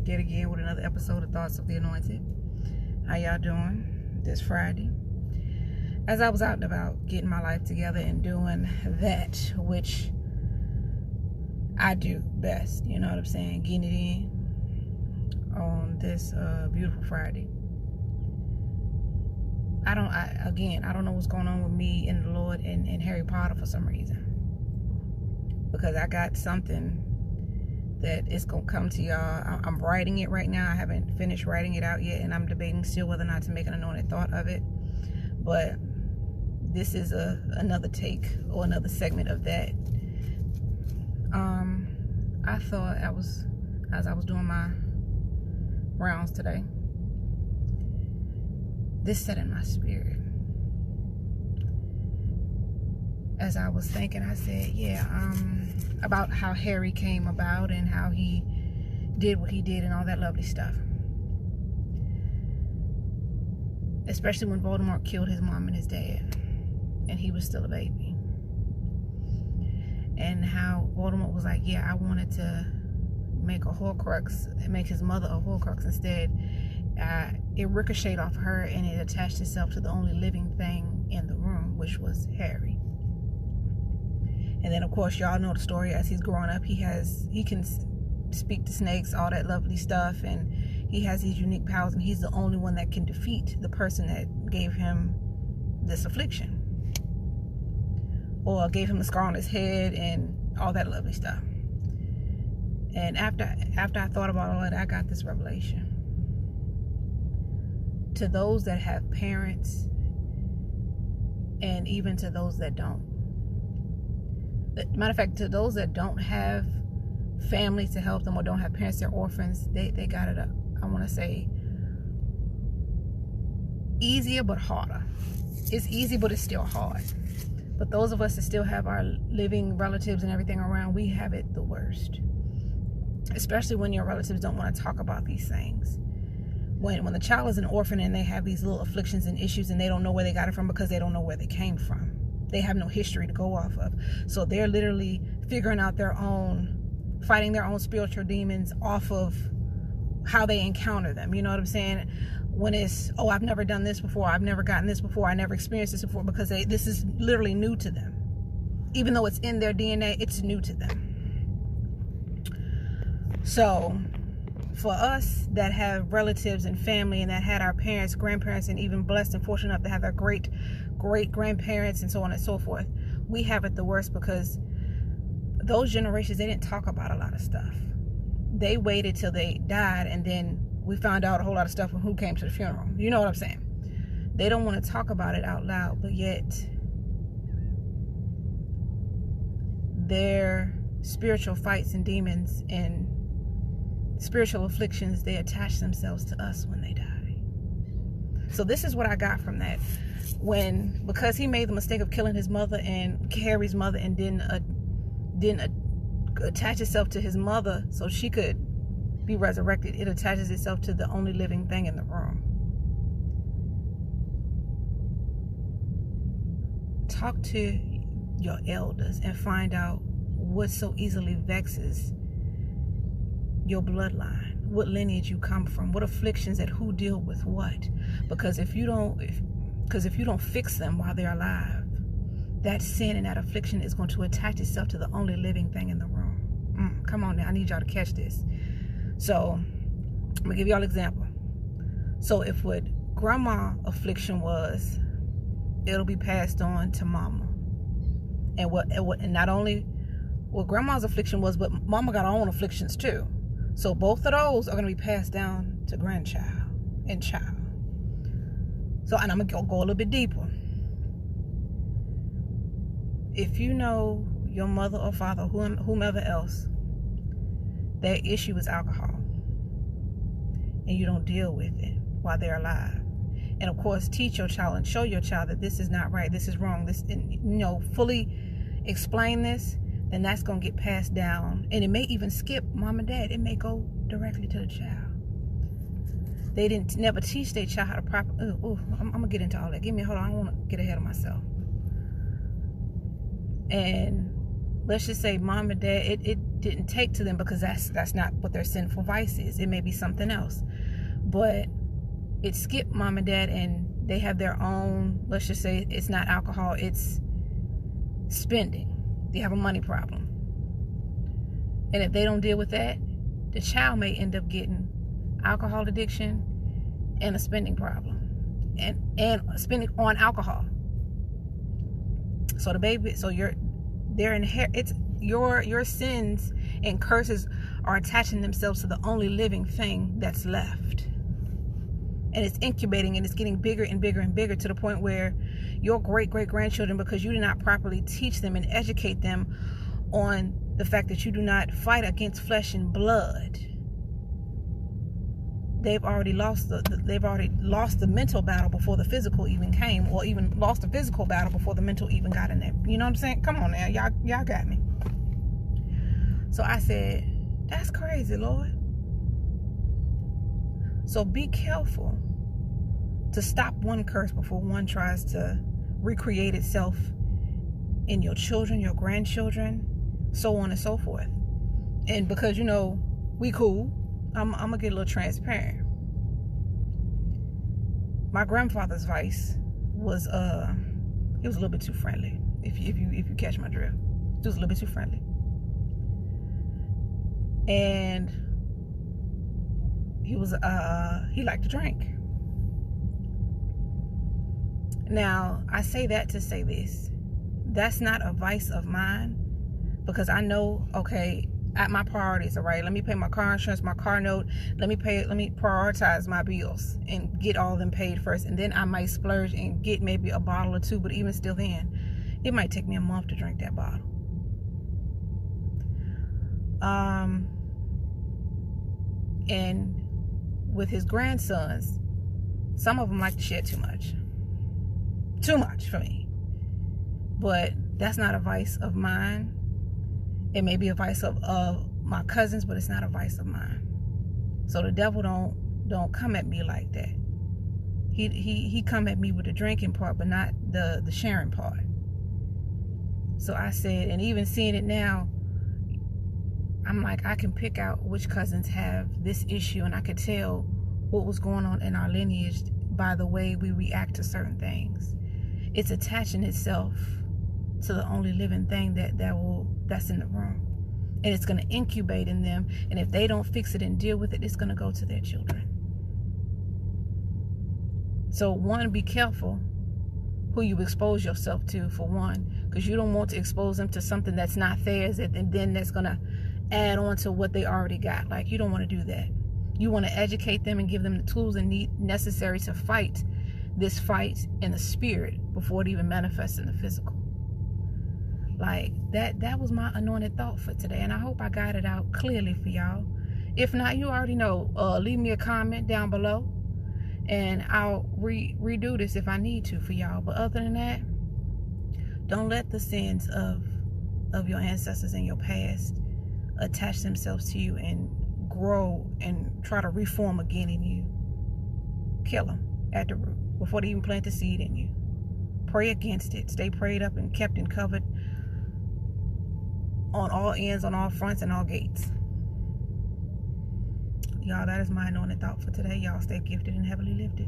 yet again with another episode of Thoughts of the Anointed. How y'all doing this Friday? As I was out and about getting my life together and doing that which I do best, you know what I'm saying, getting it in on this beautiful Friday. I don't know what's going on with me and the Lord and Harry Potter for some reason, because I got something that is going to come to y'all. I'm writing it right now. I haven't finished writing it out yet, and I'm debating still whether or not to make an anointed thought of it. But this is another take or another segment of that. I thought as I was doing my rounds today, this set in my spirit. As I was thinking, I said, about how Harry came about and how he did what he did and all that lovely stuff. Especially when Voldemort killed his mom and his dad, and he was still a baby. And how Voldemort was like, I wanted to make a Horcrux, make his mother a Horcrux instead. It ricocheted off her and it attached itself to the only living thing in the room, which was Harry. And then, of course, y'all know the story. As he's growing up, he can speak to snakes, all that lovely stuff, and he has these unique powers, and he's the only one that can defeat the person that gave him this affliction, or gave him the scar on his head and all that lovely stuff. And after I thought about all that, I got this revelation. To those that have parents, and even to those that don't. Matter of fact, to those that don't have family to help them or don't have parents, they're orphans, they got it up. I want to say easier but harder. It's easy, but it's still hard. But those of us that still have our living relatives and everything around, we have it the worst. Especially when your relatives don't want to talk about these things. When the child is an orphan and they have these little afflictions and issues and they don't know where they got it from because they don't know where they came from. They have no history to go off of. So they're literally figuring out fighting their own spiritual demons off of how they encounter them. You know what I'm saying? When it's, I've never done this before. I've never gotten this before. I never experienced this before, because this is literally new to them. Even though it's in their DNA, it's new to them. So for us that have relatives and family and that had our parents, grandparents, and even blessed and fortunate enough to have our great grandparents and so on and so forth, we have it the worst, because those generations, they didn't talk about a lot of stuff. They waited till they died, and then we found out a whole lot of stuff from who came to the funeral. You know what I'm saying? They don't want to talk about it out loud, but yet their spiritual fights and demons and spiritual afflictions, they attach themselves to us when they die. So this is what I got from that. Because he made the mistake of killing his mother and Harry's mother, and didn't attach itself to his mother so she could be resurrected, it attaches itself to the only living thing in the room. Talk to your elders and find out what so easily vexes your bloodline, what lineage you come from, what afflictions and who deal with what. Because if you don't fix them while they're alive, that sin and that affliction is going to attach itself to the only living thing in the room. Come on now, I need y'all to catch this. So I'm gonna give y'all an example. So if what grandma affliction was, it'll be passed on to mama. And not only what grandma's affliction was, but mama got her own afflictions too. So both of those are going to be passed down to grandchild and child. So, and I'm going to go a little bit deeper. If you know your mother or father, whomever else, their issue is alcohol, and you don't deal with it while they're alive, and of course teach your child and show your child that this is not right, this is wrong, fully explain this, then that's going to get passed down. And it may even skip mom and dad. It may go directly to the child. They never teach their child how to properly. I'm going to get into all that. Hold on. I don't want to get ahead of myself. And let's just say mom and dad, it didn't take to them because that's not what their sinful vice is. It may be something else. But it skipped mom and dad, and they have their own, let's just say it's not alcohol, it's spending. They have a money problem. And if they don't deal with that, the child may end up getting alcohol addiction and a spending problem. And spending on alcohol. So the baby, so your sins and curses are attaching themselves to the only living thing that's left. And it's incubating, and it's getting bigger and bigger and bigger, to the point where your great-great-grandchildren, because you did not properly teach them and educate them on the fact that you do not fight against flesh and blood, they've already lost the mental battle before the physical even came, or even lost the physical battle before the mental even got in there. You know what I'm saying? Come on now, y'all got me. So I said, that's crazy, Lord. So be careful to stop one curse before one tries to recreate itself in your children, your grandchildren, so on and so forth. And because, we cool, I'm gonna get a little transparent. My grandfather's vice was he was a little bit too friendly. If you catch my drift, he was a little bit too friendly, and he liked to drink. Now I say that to say this: that's not a vice of mine, because I know, okay, my priorities are right. Let me pay my car insurance, my car note. Let me prioritize my bills and get all of them paid first. And then I might splurge and get maybe a bottle or two. But even still then, it might take me a month to drink that bottle. And with his grandsons, some of them like to share too much. Too much for me. But that's not a vice of mine. It may be a vice of my cousins, but it's not a vice of mine. So the devil don't come at me like that. He come at me with the drinking part, but not the sharing part. So I said, and even seeing it now, I'm like, I can pick out which cousins have this issue, and I could tell what was going on in our lineage by the way we react to certain things. It's attaching itself to the only living thing that's in the room, and it's going to incubate in them. And if they don't fix it and deal with it, it's going to go to their children. So one, be careful who you expose yourself to, for one, because you don't want to expose them to something that's not theirs, and then that's going to add on to what they already got. Like, you don't want to do that. You want to educate them and give them the tools necessary to fight this fight in the spirit before it even manifests in the physical. Like, that was my anointed thought for today, and I hope I got it out clearly for y'all. If not, you already know. Leave me a comment down below, and I'll redo this if I need to for y'all. But other than that, don't let the sins of your ancestors and your past attach themselves to you and grow and try to reform again in you. Kill them at the root before they even plant the seed in you. Pray against it. Stay prayed up and kept and covered on all ends, on all fronts, and all gates. Y'all, that is my anointed thought for today. Y'all stay gifted and heavily lifted.